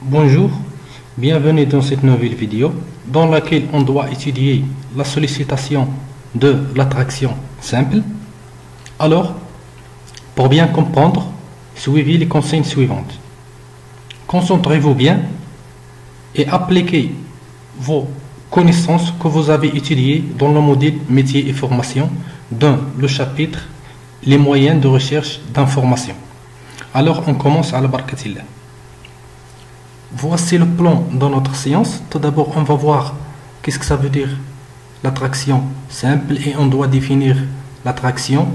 Bonjour, bienvenue dans cette nouvelle vidéo dans laquelle on doit étudier la sollicitation de l'attraction simple. Alors, pour bien comprendre, suivez les consignes suivantes. Concentrez-vous bien et appliquez vos connaissances que vous avez étudiées dans le module métier et formation dans le chapitre les moyens de recherche d'information. Alors, on commence à la barakatillah. Voici le plan de notre séance. Tout d'abord, on va voir qu'est-ce que ça veut dire l'attraction simple et on doit définir l'attraction.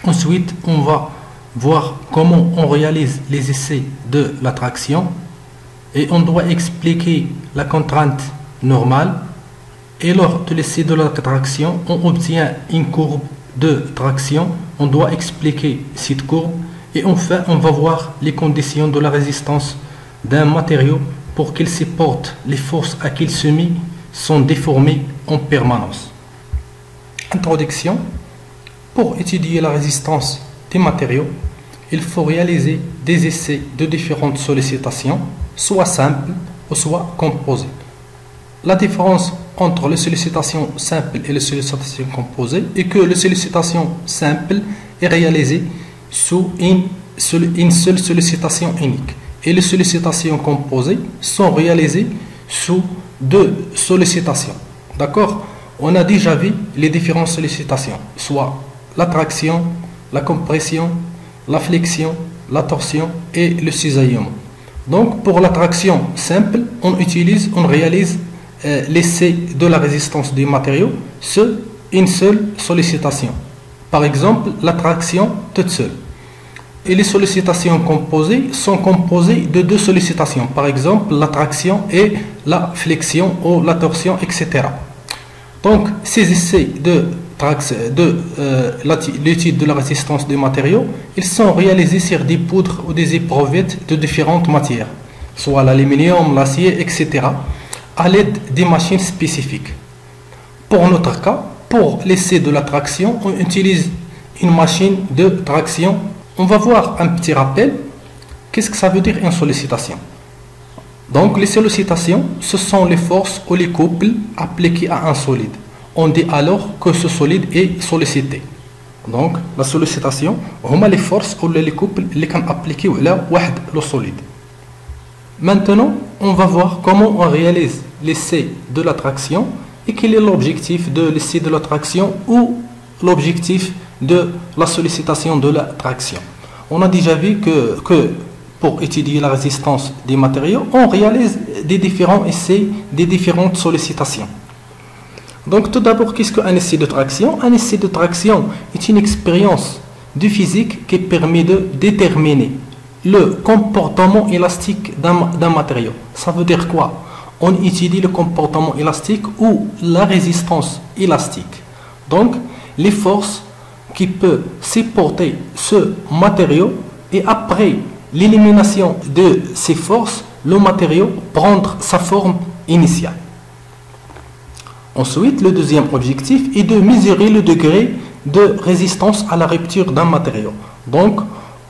Ensuite, on va voir comment on réalise les essais de l'attraction et on doit expliquer la contrainte normale. Et lors de l'essai de l'attraction, on obtient une courbe de traction. On doit expliquer cette courbe et enfin, on va voir les conditions de la résistance d'un matériau pour qu'il supporte les forces à qu'il se met sont déformées en permanence. Introduction. Pour étudier la résistance des matériaux, il faut réaliser des essais de différentes sollicitations, soit simples ou soit composées. La différence entre les sollicitations simples et les sollicitations composées est que les sollicitations simples est réalisée sous une seule sollicitation unique. Et les sollicitations composées sont réalisées sous deux sollicitations. D'accord? On a déjà vu les différentes sollicitations, soit l'attraction, la compression, la flexion, la torsion et le cisaillement. Donc pour l'attraction simple, on réalise l'essai de la résistance des matériaux sur une seule sollicitation. Par exemple, l'attraction toute seule. Et les sollicitations composées sont composées de deux sollicitations, par exemple l'attraction et la flexion ou la torsion, etc. Donc ces essais de l'étude de la résistance des matériaux, ils sont réalisés sur des poudres ou des éprouvettes de différentes matières, soit l'aluminium, l'acier, etc., à l'aide des machines spécifiques. Pour notre cas, pour l'essai de la traction, on utilise une machine de traction. On va voir un petit rappel. Qu'est-ce que ça veut dire une sollicitation? Donc les sollicitations, ce sont les forces ou les couples appliqués à un solide. On dit alors que ce solide est sollicité. Donc la sollicitation, هما les forces ou les couples اللي كان appliqués على واحد le solide. Maintenant, on va voir comment on réalise l'essai de l'attraction et quel est l'objectif de l'essai de l'attraction ou l'objectif de la sollicitation de la traction. On a déjà vu que pour étudier la résistance des matériaux, on réalise des différents essais, des différentes sollicitations. Donc tout d'abord, qu'est-ce qu'un essai de traction? Un essai de traction est une expérience de physique qui permet de déterminer le comportement élastique d'un matériau. Ça veut dire quoi? On étudie le comportement élastique ou la résistance élastique. Donc les forces qui peut supporter ce matériau et après l'élimination de ces forces, le matériau prendre sa forme initiale. Ensuite, le deuxième objectif est de mesurer le degré de résistance à la rupture d'un matériau. Donc,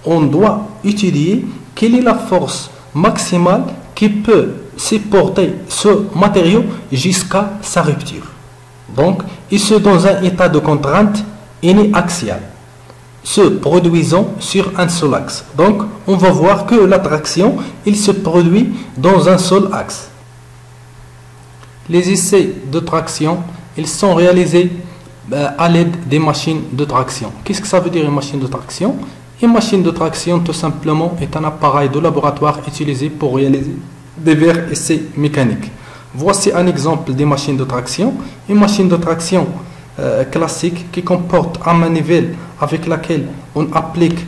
on doit étudier quelle est la force maximale qui peut supporter ce matériau jusqu'à sa rupture. Donc, et ce dans un état de contrainte uniaxiale, se produisant sur un seul axe. Donc, on va voir que l'attraction, il se produit dans un seul axe. Les essais de traction, ils sont réalisés à l'aide des machines de traction. Qu'est-ce que ça veut dire une machine de traction? Une machine de traction, tout simplement, est un appareil de laboratoire utilisé pour réaliser des divers essais mécaniques. Voici un exemple des machines de traction. Une machine de traction classique qui comporte un manivelle avec laquelle on applique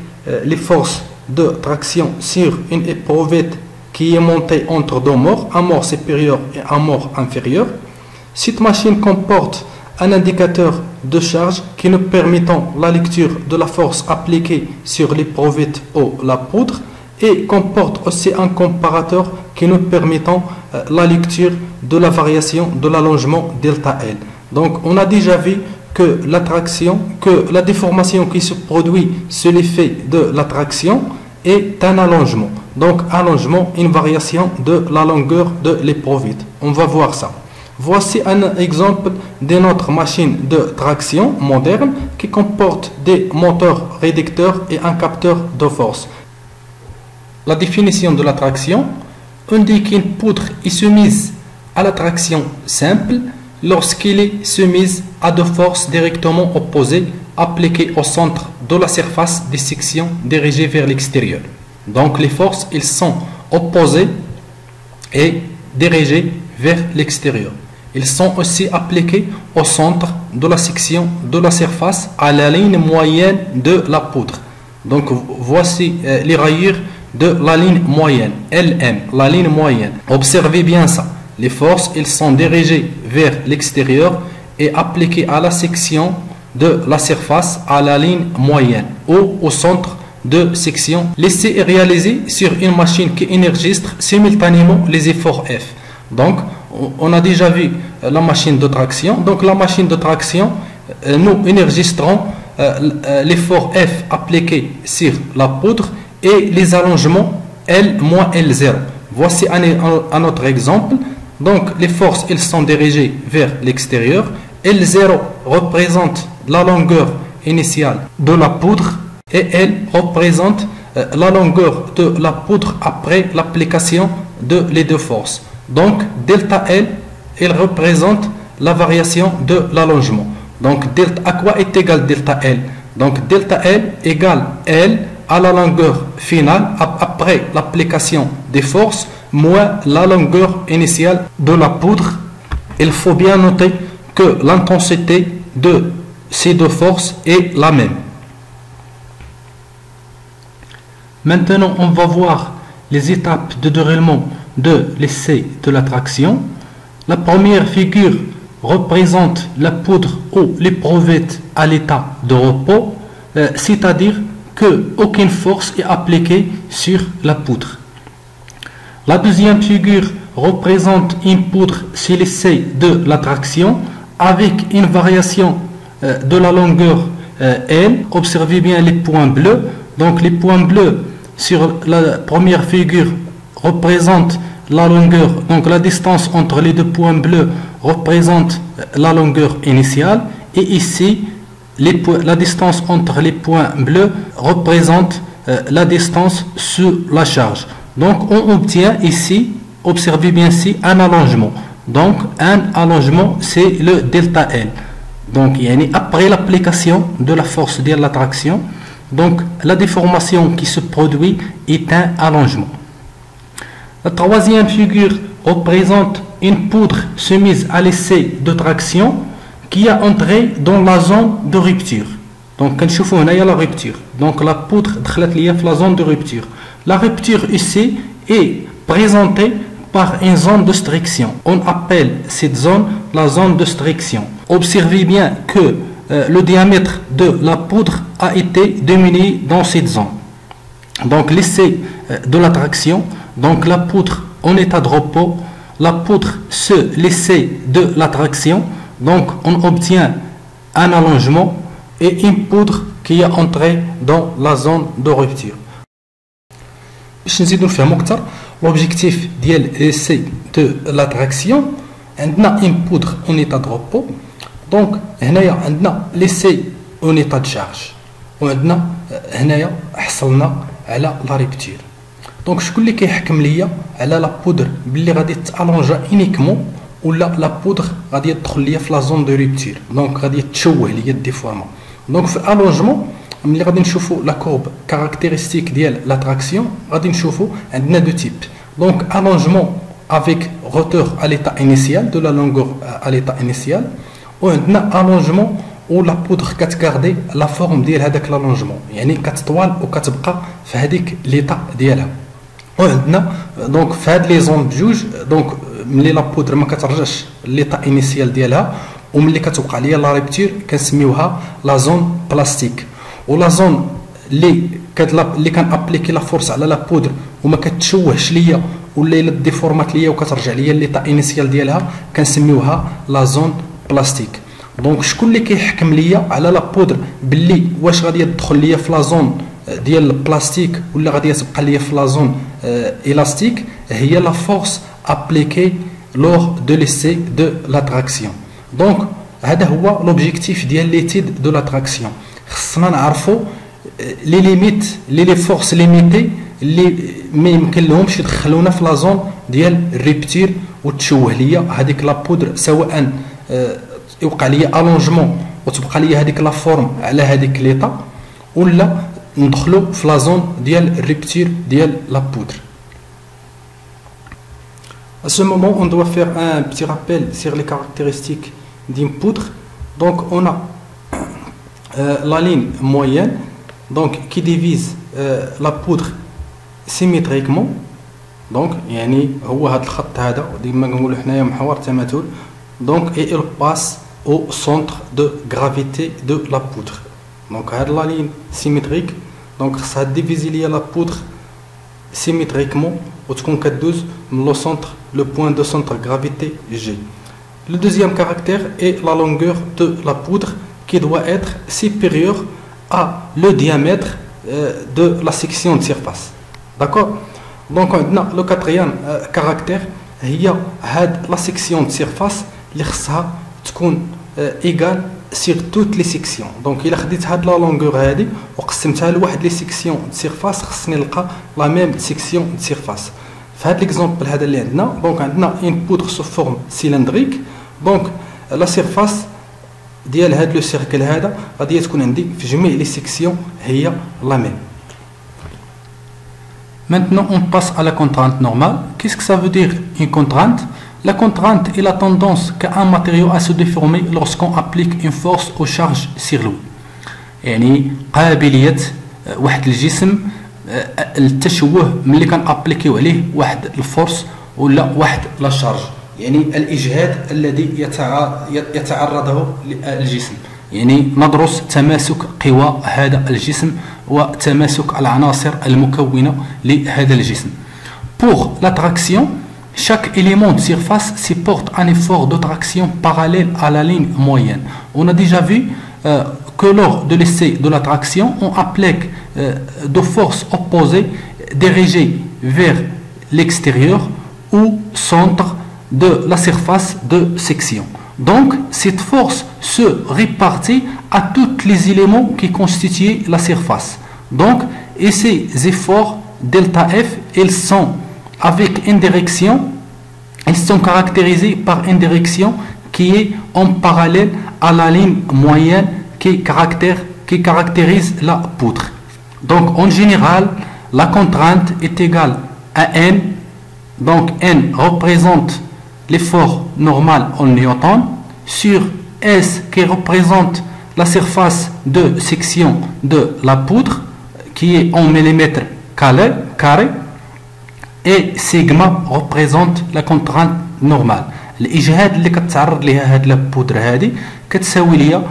les forces de traction sur une éprouvette qui est montée entre deux mors, un mort supérieur et un mort inférieur. Cette machine comporte un indicateur de charge qui nous permettant la lecture de la force appliquée sur l'éprouvette ou la poudre et comporte aussi un comparateur qui nous permettant la lecture de la variation de l'allongement delta L. Donc on a déjà vu que la déformation qui se produit sur l'effet de l'attraction est un allongement. Donc allongement, une variation de la longueur de l'éprouvette. On va voir ça. Voici un exemple de notre machine de traction moderne qui comporte des moteurs réducteurs et un capteur de force. La définition de la traction indique qu'une poudre est soumise à la traction simple lorsqu'elle est soumise à deux forces directement opposées appliquées au centre de la surface des sections dirigées vers l'extérieur. Donc les forces, elles sont opposées et dirigées vers l'extérieur. Ils sont aussi appliqués au centre de la section de la surface à la ligne moyenne de la poudre. Donc voici les rayures de la ligne moyenne, LM, la ligne moyenne. Observez bien ça. Les forces, elles sont dirigées vers l'extérieur et appliquées à la section de la surface à la ligne moyenne ou au centre de section. L'essai est réalisé sur une machine qui enregistre simultanément les efforts F. Donc, on a déjà vu la machine de traction. Donc, la machine de traction, nous enregistrons l'effort F appliqué sur la poudre et les allongements L moins L0. Voici un autre exemple. Donc, les forces, elles sont dirigées vers l'extérieur. L0 représente la longueur initiale de la poudre et L représente la longueur de la poudre après l'application de les deux forces. Donc, delta L, elle représente la variation de l'allongement. Donc, delta, à quoi est égal delta L? Donc, delta L égale L à la longueur finale après l'application des forces moins la longueur initiale de la poudre. Il faut bien noter que l'intensité de ces deux forces est la même. Maintenant, on va voir les étapes de déroulement de l'essai de la traction. La première figure représente la poudre ou l'éprouvette à l'état de repos, c'est-à-dire qu'aucune force est appliquée sur la poudre. La deuxième figure représente une poudre sur l'essai de la traction avec une variation de la longueur L. Observez bien les points bleus. Donc les points bleus sur la première figure représentent la longueur, donc la distance entre les deux points bleus représente la longueur initiale, et ici la distance entre les points bleus représente la distance sous la charge. Donc on obtient ici, observez bien ici, un allongement. Donc un allongement, c'est le delta L. Donc après l'application de la force de la traction, donc la déformation qui se produit est un allongement. La troisième figure représente une poudre soumise à l'essai de traction qui a entré dans la zone de rupture. Donc, on a la rupture. Donc, la poudre est dans la zone de rupture. La rupture ici est présentée par une zone de striction. On appelle cette zone la zone de striction. Observez bien que le diamètre de la poudre a été diminué dans cette zone. Donc, l'essai de la traction, donc la poudre en état de repos, la poudre se l'essai de la traction, donc on obtient un allongement et une poudre qui est entrée dans la zone de rupture. باش نزيدو نفهمو أكثر l'objectif ديال l'essai de la traction. عندنا une poudre en état de repos, donc هنايا عندنا l'essai en état de charge, وعندنا هنايا حصلنا على لا ريبتير. دونك شكون اللي كيحكم ليا على لا بودر باللي غادي تالونجا انيكمون ولا لا بودر غادي تدخل ليا في لا زون دو ريبتير، دونك غادي تشوه ليا الديفورمون. دونك في الالونجمون ملي غادي نشوفوا لا كورب كاركتيرستيك ديال لا تراكسيون غادي نشوفوا عندنا دو تيب. دونك الونجمون افيك روتور à l'état initial de la longueur à l'état initial، وعندنا الونجمون و لا بودر كتغاردي لا فورم ديال هذاك لالونجمون، يعني كتطوال وكتبقى في هذيك ليطا ديالها. وعندنا دونك في هاد لي زون بجوج، دونك ملي لا بودر ما كترجعش ليطا انيسيال ديالها وملي كتوقع ليا لا ريبتير كنسميوها لا زون بلاستيك. ولا زون اللي كان ابليكي لا فورس على لا بودر وما كتشوهش ليا ولا الا ديفورمات ليا وكترجع ليا ليطا انيسيال ديالها كنسميوها لا زون بلاستيك. دونك شكون اللي كيحكم ليا على لا بودر باللي واش غادي تدخل ليا في لا زون ديال البلاستيك ولا غادي تبقى ليا في لا زون élastique هي لا فورس ابليكي lors de l'essai de l'attraction. Donc هذا هو l'objectif ديال l'étude de l'attraction. خصنا نعرفوا لي ليميت لي فورس ليميتي اللي ما يمكن لهمش يدخلونا في لا زون ديال الريبتير وتشوه ليا هذيك لا بودر، سواء يوقع ليا الونجمون وتبقى ليا هذيك لا فورم على هذيك ليطا، ولا ندخلوا في لا زون ديال الريبتير ديال لا بودر. À ce moment, on doit faire un petit rappel sur les caractéristiques d'une poudre. Donc, on a la ligne moyenne, donc qui divise la poudre symétriquement. Donc, يعني هو هذا الخط هذا ديما كنقولوا حنايا محور تماثل. Donc, et il passe au centre de gravité de la poudre. Donc, هذه la ligne symétrique. Donc, ça divise la poudre symétriquement وتكون كدوز من le centre, le point de centre gravité G. Le deuxième caractère est la longueur de la poudre qui doit être supérieure à le diamètre de la section de surface. D'accord? Donc, le quatrième caractère هي هاد la section de surface اللي خصها تكون égale sur toutes les sections. Donc إلا خديت هاد la longueur هادي وقسمتها لواحد les sections de surface خصني نلقى la même section de surface. في هاد l'exemple هذا اللي عندنا، donc عندنا une poudre sous forme cylindrique. Donc la surface ديال هاد لو سيركل هذا غادي تكون عندي في جميع les sections هي la même. Maintenant, on passe à la contrainte normale. Qu'est-ce que ça veut dire une contrainte? La contrainte est la tendance qu'a un matériau à se déformer lorsqu'on applique une force aux charges sur lui. يعني قابلية واحد الجسم التشوه ملي كان ابليكيو عليه واحد الفورس ولا واحد لا شارج، يعني الإجهاد الذي يتعرضه الجسم. يعني ندرس تماسك قوى هذا الجسم وتماسك العناصر المكونة لهذا الجسم. Pour la traction, chaque élément de surface supporte un effort de traction parallèle à la ligne moyenne. On a déjà vu que lors de l'essai de la traction, on applique de forces opposées dirigées vers l'extérieur ou centre de la surface de section. Donc, cette force se répartit à tous les éléments qui constituent la surface. Donc, et ces efforts delta F, ils sont avec une direction, ils sont caractérisés par une direction qui est en parallèle à la ligne moyenne qui caractérise la poudre. Donc, en général, la contrainte est égale à N. Donc, N représente l'effort normal en newton sur S qui représente la surface de section de la poudre qui est en millimètres carrés et sigma représente la contrainte normale. الإجهاد اللي كتعرض ليها هاد لا بودر هادي كتساوي ليا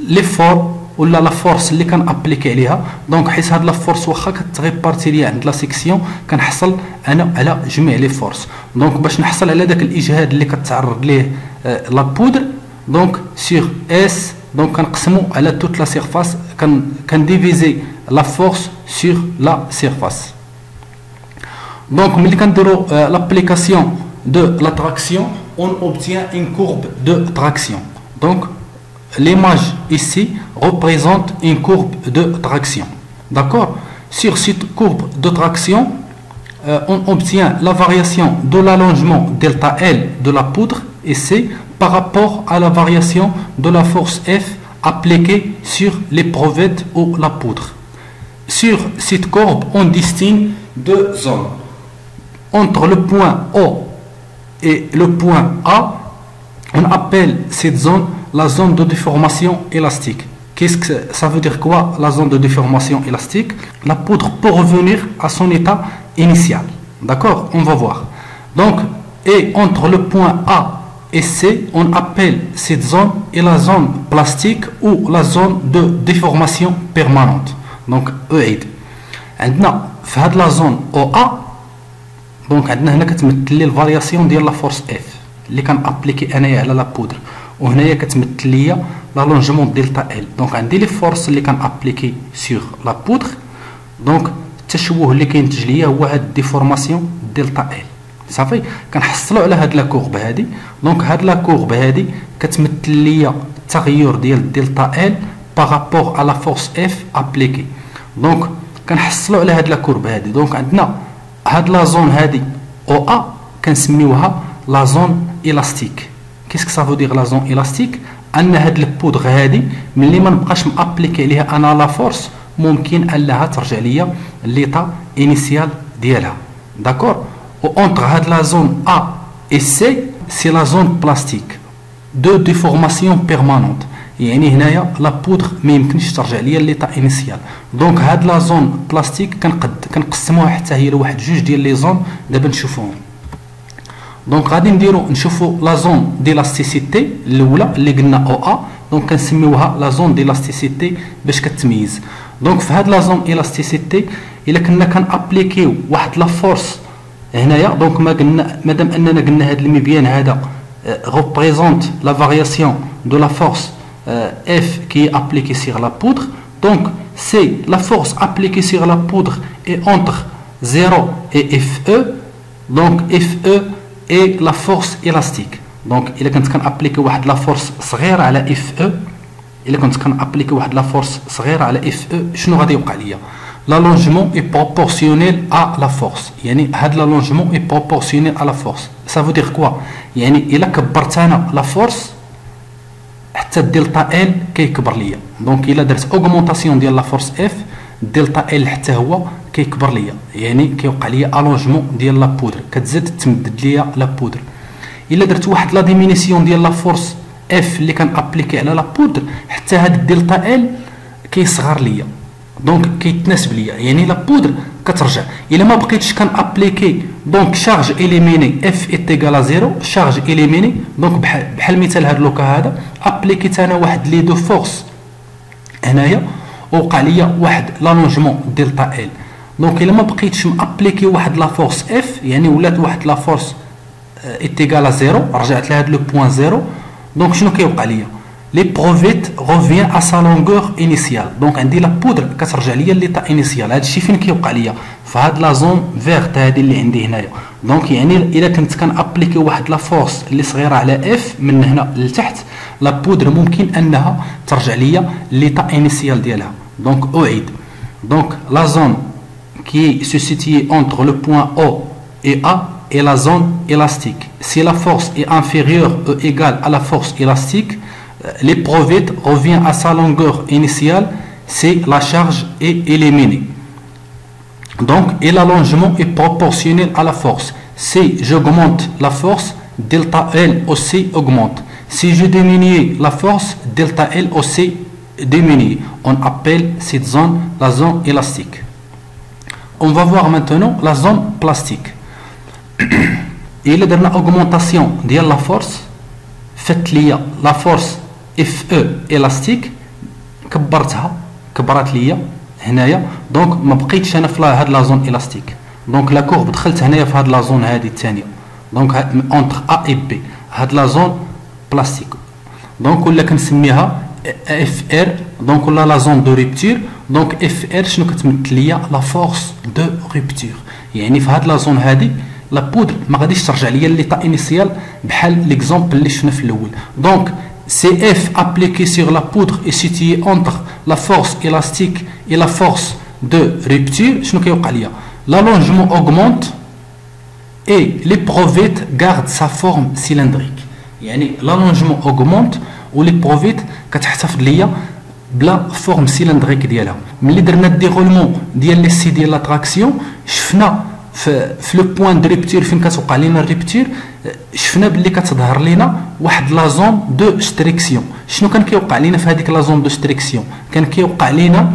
ليفور ولا لا فورس اللي كان ابليكي عليها. دونك حيت هاد لا فورس واخا كتغيبارتي ليا عند لا سيكسيون كنحصل انا على جميع لي فورس. دونك باش نحصل على داك الاجهاد اللي كتعرض ليه لا بودر، دونك سيغ اس دونك كنقسمو على توت لا سيرفاس، كنديفيزي لا فورس سيغ لا سيرفاس. دونك ملي كنديرو لابليكاسيون دو لا تراكسيون on obtient une courbe de traction. Donc l'image ici représente une courbe de traction. D'accord? Sur cette courbe de traction, on obtient la variation de l'allongement delta L de la poudre ici par rapport à la variation de la force F appliquée sur l'éprouvette ou la poudre. Sur cette courbe, on distingue deux zones. Entre le point O et le point A, on appelle cette zone la zone de déformation élastique. Qu'est-ce que ça veut dire quoi, la zone de déformation élastique? La poudre peut revenir à son état initial. D'accord? On va voir. Donc, et entre le point A et C, on appelle cette zone et la zone plastique ou la zone de déformation permanente. Donc, EID. Maintenant, في هذه la zone OA, donc عندنا هنا كتمثل لي الفارياسيون ديال لا فورس اف اللي كان ابليكي انايا على لا بودر، وهنايا كتمثل ليا لا لونجمون دلتا ال. دونك عندي لي فورس اللي كان ابليكي سور لا بودر دونك التشوه اللي كينتج ليا هو هاد ديفورماسيون دلتا ال. صافي كنحصلوا على هاد لا كورب هادي. دونك هاد لا كورب هادي كتمثل ليا التغير ديال دلتا ال بارابور على فورس اف ابليكي. دونك كنحصلوا على هاد لا كورب هادي. دونك عندنا هاد لا زون هادي او ا كنسميوها لا زون الاستيك. كيسك سافو دير لا زون الاستيك؟ ان هاد البودغ هادي ملي ما نبقاش مابليكي عليها انا لا فورس ممكن انها ترجع ليا ليطا انيسيال ديالها. داكور. و اونتر هاد لا زون ا اي سي سي لا زون بلاستيك دو ديفورماسيون بيرمانونت. يعني هنايا لا بودغ ما يمكنش ترجع ليا ليطا انيسيال. دونك هاد لا زون بلاستيك كنقسموها حتى هي لواحد جوج ديال لي زون دابا نشوفوهم. دونك غادي نديرو نشوفو لا زون ديلاستيسيتي الاولى اللي قلنا او ا. دونك كنسميوها لا زون ديلاستيسيتي باش كتميز. دونك في هاد لا زون الاستيسيتي الا كنا كنابليكيو واحد لا فورس هنايا. دونك مادام اننا قلنا هاد المبيان هذا représente la variation de la force F qui est appliquée sur la poudre. Donc c'est la force appliquée sur la poudre est entre 0 et FE. Donc FE est la force élastique. Donc il كنت كنابليكي واحد لا فورس صغيره على FE. الا كنت كنابليكي واحد لا فورس صغيره على FE شنو غادي يوقع ليا؟ l'allongement est proportionnel à la force. يعني هاد l'allongement est proportionnel à la force. ça veut dire quoi؟ يعني الا كبرت انا لا فورس حتى الدلتا ال كيكبر ليا. دونك الا درت اوغمونطاسيون ديال لا فورس اف الدلتا ال حتى هو كيكبر ليا. يعني كيوقع ليا الونجمون ديال لا بودر كتزاد تمدد ليا لا بودر. الا درت واحد لا ديمينيسيون ديال لا فورس اف اللي كنابليكي على لا بودر حتى هاد الدلتا ال كيصغر ليا. دونك كيتناسب ليا. يعني لا بودر كترجع. الا ما بقيتش كنابليكي دونك شارج اليميني اف ايتيغال زيرو شارج اليميني. دونك بحال مثال هاد لوكا هذا ابليكيت انا واحد لي دو فورس هنايا وقع ليا واحد لالونجمون دلتا ال. دونك الا ما بقيتش مابليكي واحد لا فورس اف يعني ولات واحد لا فورس ايتيغال زيرو رجعت لهاد لو بوين زيرو. دونك شنو كيوقع ليا؟ ليبروفيت revient à sa longueur initiale. دونك عندي لا بودر كترجع ليا ليطا انيسيال. هذا الشيء فين كيوقع ليا؟ في هاد لا زون فيرت هذه اللي عندي هنايا. دونك يعني الا كنت كنابليكي واحد لا فورس اللي صغيره على اف من هنا لتحت لا بودر ممكن انها ترجع ليا ليطا انيسيال ديالها. دونك اعيد. دونك لا زون كي se situe entre le point O et A est la zone élastique. Si la force est inférieure ou égale à la force élastique, l'éprouvette revient à sa longueur initiale si la charge est éliminée. Donc, et l'allongement est proportionnel à la force. Si j'augmente la force, delta L aussi augmente. Si je diminue la force, delta L aussi diminue. On appelle cette zone la zone élastique. On va voir maintenant la zone plastique. Et la dernière augmentation de la force, faites liée la force FE élastique كبرت ليا هنايا. دونك ما بقيتش انا في هاد لا زون الاستيك. دونك لا كورب دخلت هنايا في هاد لا زون هادي الثانيه. دونك اونتر ا اي بي هاد لا زون بلاستيك. دونك ولا كنسميها اف ار. دونك ولا لا زون دو ريبتور. دونك اف ار شنو كتمثل ليا؟ لا فورس دو ريبتور. يعني في هاد لا زون هادي لا بودر ما غاديش ترجع ليا ليطا انيسيال بحال ليكزومبل اللي شفنا في الاول. دونك CF appliqué sur la poudre est situé entre la force élastique et la force de rupture. شنو كيوقع ليا؟ l'allongement augmente et l'éprouvette garde sa forme cylindrique. يعني l'allongement augmente و l'éprouvette كتحتفظ ليا بلا فورم سيلندريك ديالها. ملي درنا الديغولمون ديال لي سي ديال لاتراكسيون شفنا في لو بوين دو ريبتور فين كتوقع لينا الريبتور شفنا باللي كتظهر لينا واحد لا زون دو ستريكسيون. شنو كان كيوقع لينا في هذيك لا زون دو ستريكسيون؟ كان كيوقع لينا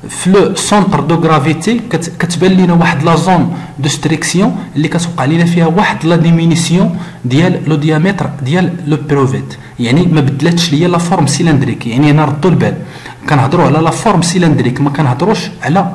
في لو سونتر دو غرافيتي كتبان لينا واحد لا زون دو ستريكسيون اللي كتوقع لينا فيها واحد لا ديمينيسيون ديال لو ديامتر ديال لو بروفيت. يعني ما بدلاتش ليا لا فورم سيلندريك. يعني هنا ردوا البال كنهضروا على لا فورم سيلندريك ما كنهضروش على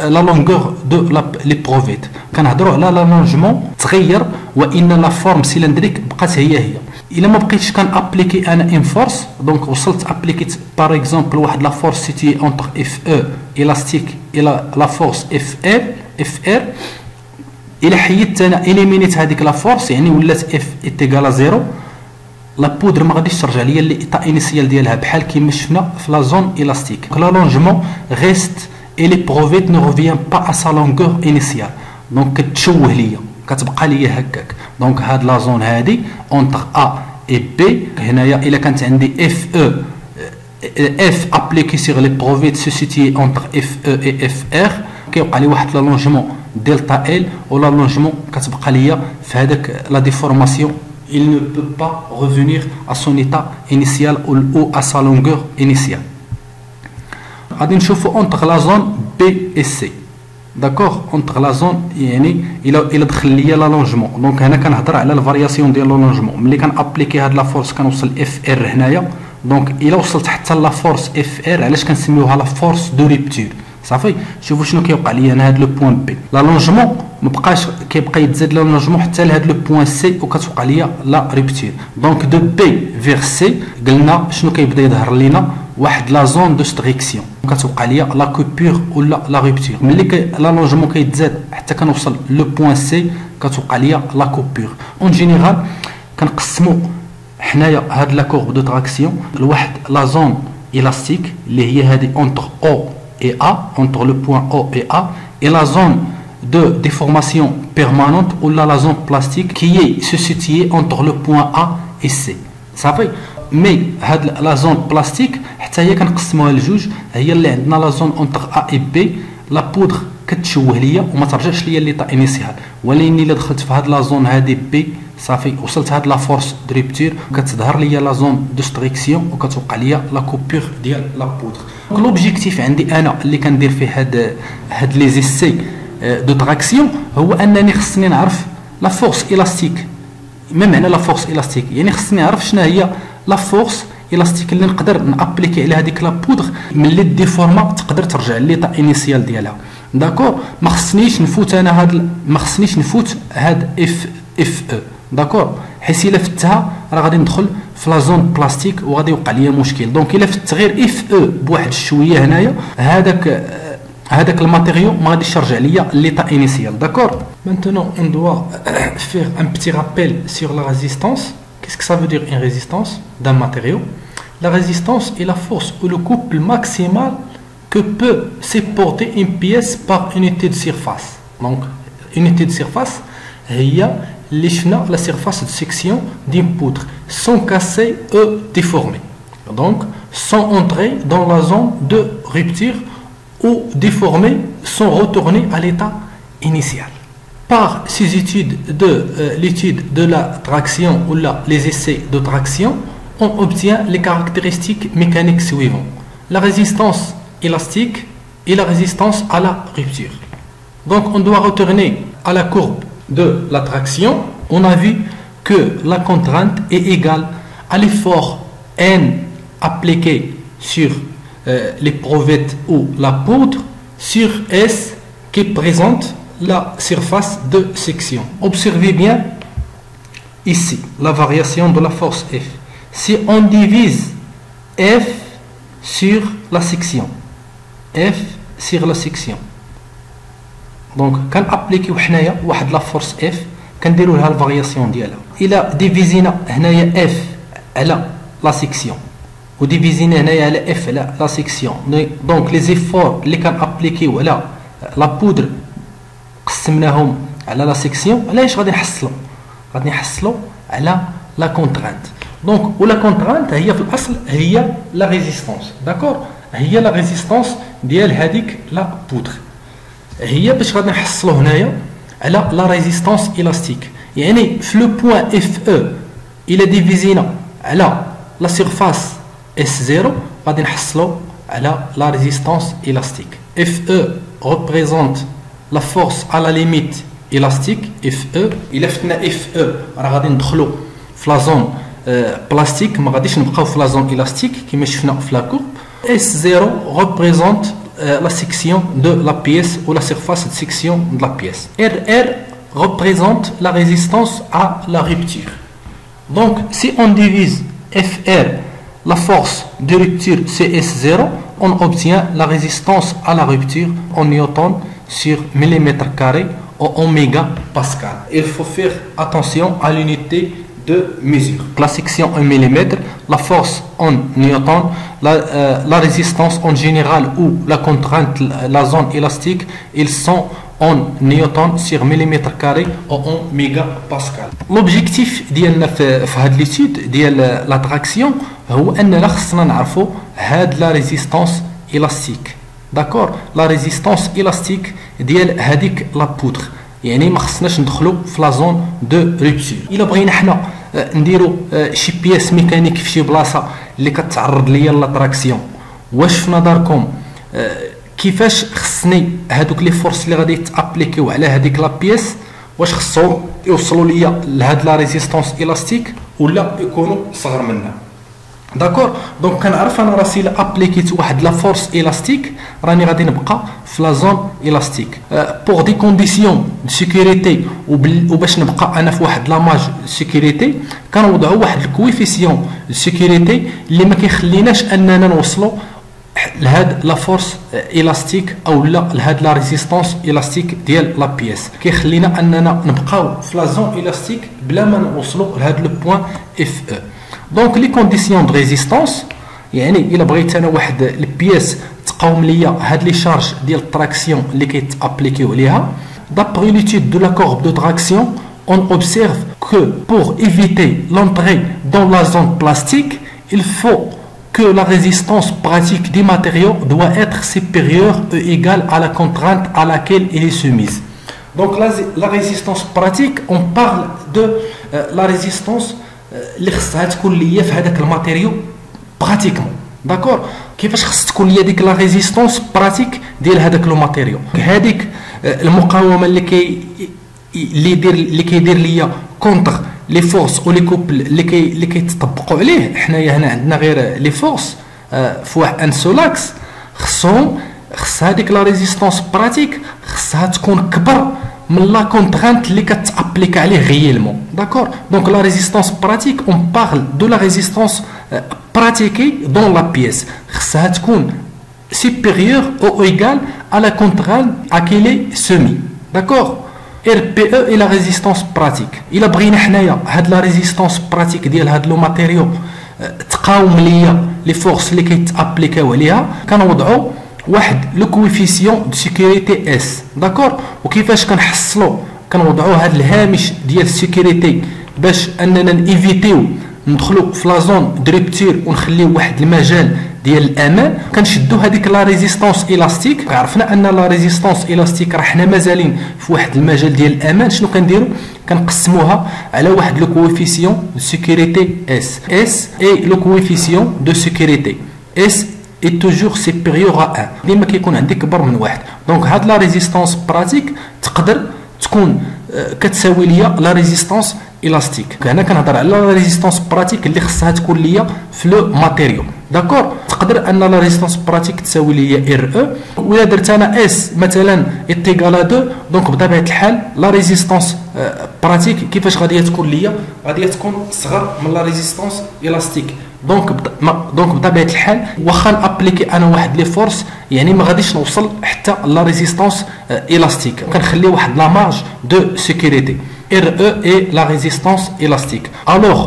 لا لونغور دو لي بروفيت. كنهضروا على لالونجمون تغير وان لا فورم سيلندريك بقات هي. الا ما بقيتش كنابليكي انا ان فورس دونك وصلت ابليكيت باغ اكزومبل واحد لا فورس سيتي اونتر اف او الاستيك الى لا فورس اف ار الى حيدت انا اليمينيت هذيك لا فورس يعني ولات اف ايتيغال زيرو لا بودر ما غاديش ترجع ليا ليطا انيسيال ديالها بحال كيما شفنا في لا زون الاستيك. لالونجمون ريست اي لي بروفيت نو ريفيان با ا سا لونغور انيسيال دونك كتشوه ليا كتبقى ليا هكاك. دونك هاد لا زون هادي اونتر ا اي بي هنايا الا كانت عندي اف او اف ابليكي سيغ لي بروفيت سو سيتي اونتر اف او اي اف ار كيوقع لي واحد لالونجمون دلتا ال ولا لالونجمون كتبقى ليا في هذاك لا ديفورماسيون. Il ne peut pas revenir à son état initial ou à sa longueur initiale. غادي نشوفوا entre la zone B et C. داكوغ اونتر لا زون يعني الى دخل ليا لالونجمون دونك هنا كنهضر على الفارياسيون ديال لالونجمون ملي كنابليكي هاد لا فورس كنوصل اف ار هنايا دونك الى وصلت حتى لا فورس اف ار علاش كنسميوها لا فورس دو ريبتور صافي. شوفوا شنو كيوقع ليا انا هاد لو بوين بي لالونجمون مبقاش كيبقى يتزاد لالونجمون حتى لهاد لو بوين سي وكتوقع ليا لا ريبتور. دونك دو بي فيغ سي قلنا شنو كيبدا يظهر لينا واحد لا زون دو ستريكسيون كتوقع ليا لا كوبور ولا لا ريبتور. ملي لالونجمون كيتزاد حتى كنوصل لو بوين سي كتوقع ليا لا كوبور. اون جينيرال كنقسموا حنايا هاد لا كورب دو تراكسيون لواحد لا زون الاستيك اللي هي هادي اونتر او et A, entre le point O et A, et la zone de déformation permanente ou la zone plastique qui est se située entre le point A et C. Ça fait, mais la zone plastique, حتى هي كنقسموها لجوج هي اللي عندنا لا زون اونتر A et B لا بودر كتشوه ليا وما ترجعش ليا ليطا انيسيال ولكن الا دخلت في هاد لا زون هادي بي صافي وصلت هاد لا فورس دو ريبتور كتظهر ليا لا زون دو ستريكسيون وكتوقع ليا لا كوبور ديال لا بودر. دونك لوبجيكتيف عندي انا اللي كندير فيه هاد لي زيسي دو تراكسيون هو انني خصني نعرف لا فورس الاستيك. ما معنى لا فورس الاستيك؟ يعني خصني نعرف شنو هي لا فورس الاستيك اللي نقدر نابليكي على هذيك لا بودر ملي ديفورما تقدر ترجع ليطا انيسيال ديالها. داكور ما خصنيش نفوت انا هاد اف او داكور حيت الا فتها راه غادي ندخل في لا زون بلاستيك وغادي يوقع ليا مشكل. دونك الا فت غير اف او بواحد شويه هنايا هذاك الماتيريو ما غاديش يرجع ليا ليطا انيسيال. داكور maintenant on doit faire un petit rappel sur la résistance. Qu'est-ce que ça veut dire une résistance d'un matériau? La résistance est la force ou le couple maximal que peut supporter une pièce par unité de surface. Donc unité de surface هي اللي شفنا la surface de section d'une poutre sans casser ou déformer. Donc sans entrer dans la zone de rupture ou déformer sans retourner à l'état initial. Par ces études l'étude de la traction ou les essais de traction, on obtient les caractéristiques mécaniques suivantes. La résistance élastique et la résistance à la rupture. Donc on doit retourner à la courbe de la traction. On a vu que la contrainte est égale à l'effort N appliqué sur l'éprouvette ou la poudre sur S qui présente la surface de section. Observez bien ici la variation de la force F. Si on divise F sur la section, F sur la section, donc quand appliquer حنايا واحد la force F كنديروا لها الفارياسيون ديالها. الى ديفيزينا هنايا F على la section وديفيزينا هنايا على F على la section, donc les efforts اللي كنابليكيو على لا بودر قسمناهم على لا سيكسيون علاش غادي نحصلوا على لا كونترانت. دونك ولا كونترانت هي في الاصل هي لا ريزيستانس. داكور هي لا ريزيستانس ديال هذيك لا بودر هي باش غادي نحصلوا هنايا على لا ريزيستانس الاستيك. يعني في لو بوين اف او الى ديفيزينا على لا سيرفاس اس 0 غادي نحصلوا على لا ريزيستانس الاستيك. اف او représente la force à la limite élastique FE. إلا فتنا FE راه غادي ندخلوا في لا زون بلاستيك ما غاديش نبقاو في لا زون élastique كما شفنا في لا كورب. S0 représente la section de la pièce ou la surface de section de la pièce. RR représente la résistance à la rupture. Donc si on divise FR, la force de rupture CS0, on obtient la résistance à la rupture en newton sur millimètre carré en mégapascal. Il faut faire attention à l'unité de mesure. La section en millimètres, la force en newton, la résistance en général ou la contrainte, la zone élastique, ils sont en newton sur millimètre carré en mégapascal. L'objectif ديالنا في هذه l'étude ديال la traction هو أننا خصنا نعرفوا هاد la résistance élastique. D'accord, la résistance élastique ديال هذيك لا بودر، يعني ما خصناش ندخلوا في لا زون دو رupture. الا بغينا حنا نديروا شي بياس ميكانيك في شي بلاصه اللي كتعرض ليا لا تراكسيون، واش في نظركم كيفاش خصني هادوك لي فورس اللي غادي يتابليكيو على هذيك لا بياس، واش خصهم يوصلوا ليا لهاد لا ريزيستانس الاستيك ولا يكونوا صغر منها؟ داكور، دونك كنعرف انا راسي الا ابليكيت واحد لا فورس الاستيك راني غادي نبقى في لا زون الاستيك بوغ دي كونديسيون دو سيكوريتي، وباش نبقى انا في واحد لا ماج سيكوريتي كنوضعوا واحد الكويفيسيون دو سيكوريتي اللي ما كيخليناش اننا نوصلوا لهاد لا فورس الاستيك او لا لهاد لا ريزيستانس الاستيك ديال لا بيس، كيخلينا اننا نبقاو في لا زون الاستيك بلا ما نوصلوا لهاد لو بوين اف او. دونك لي كونديسيون دو ريزيستانس، يعني الا بغيت انا واحد البياس تقاوم ليا هاد لي شارج ديال التراكسيون اللي كيتابليكيو عليها، d'après l'étude de la courbe de traction, on observe que pour éviter l'entrée dans la zone plastique, il faut que la résistance pratique des matériaux doit être supérieure ou égale à la contrainte à laquelle elle est soumise. Donc la résistance pratique, on parle de la résistance اللي خصها تكون ليا في هذاك الماتيريو براتيكمون. داكور، كيفاش خص تكون ليا ديك لا ريزيستانس براتيك ديال هذاك لو ماتيريو، هذيك المقاومه اللي كيدير ليا كونتر لي فورس او لي كوبل اللي كيتطبقوا عليه. حنايا هنا عندنا غير لي فورس في واحد ان سولاكس، خص هذيك لا ريزيستانس براتيك خصها تكون كبر من لا كونترانت اللي كتابليك عليه غيالمون. داكور، دونك لا ريزيستانس براتيك اون بارل دو لا ريزيستانس براتيكي دون لا بيس، خصها تكون supérieur ou égal à la contrainte à laquelle est soumis. D'accord, RPE est la résistance pratique. Il a بغينا حنايا هاد لا ريزيستانس براتيك ديال هاد لو ماتيريو تقاوم ليا لي فورس اللي كيتابليكاو عليها، كنوضعوا واحد لو كويفيسيون دو سيكوريتي اس. داكور، وكيفاش كنحصلوا كنوضعوا هاد الهامش ديال السيكوريتي باش اننا نيفيتيو ندخلوا في لا زون دو ريبتير ونخليو واحد المجال ديال الامان. كنشدوا هذيك لا ريزيستانس الاستيك، عرفنا ان لا ريزيستانس الاستيك راه حنا مازالين في واحد المجال ديال الامان. شنو كنديروا؟ كنقسموها على واحد لو كويفيسيون دو سيكوريتي اس. اس اي لو كويفيسيون دو سيكوريتي اس est toujours supérieur à 1، ديما كيكون عندي كبر من واحد. دونك هاد لا ريزيستانس براتيك تقدر تكون كتساوي ليا لا ريزيستانس الاستيك. هنا كنهضر على لا ريزيستانس براتيك اللي خصها تكون ليا في لو ماتيريو. داكور، تقدر ان لا ريزيستانس براتيك تساوي ليا ار او، ولا درت انا اس مثلا ايتيغال 2، دونك بطبيعه الحال لا ريزيستانس براتيك كيفاش غادي تكون ليا؟ غادي تكون صغر من لا ريزيستانس الاستيك. دونك بطبيعه الحال واخا نابليكي انا واحد لي فورس، يعني ما غاديش نوصل حتى لا ريزيستانس الاستيك، كنخلي واحد لا مارج دو سيكوريتي. RE est la résistance élastique. Alors,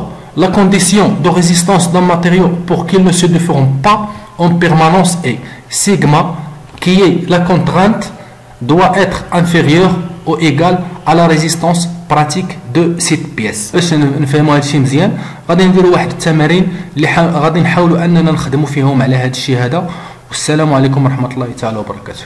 la condition de résistance d'un matériau pour qu'il ne se déforme pas en permanence est sigma, qui est la contrainte, doit être inférieure ou égale à la résistance pratique de cette pièce. باش نفهموا هذا الشيء مزيان غادي نديروا واحد التمارين اللي غادي نحاولوا اننا نخدموا فيهم على هذا الشيء هذا. والسلام عليكم ورحمه الله تعالى وبركاته.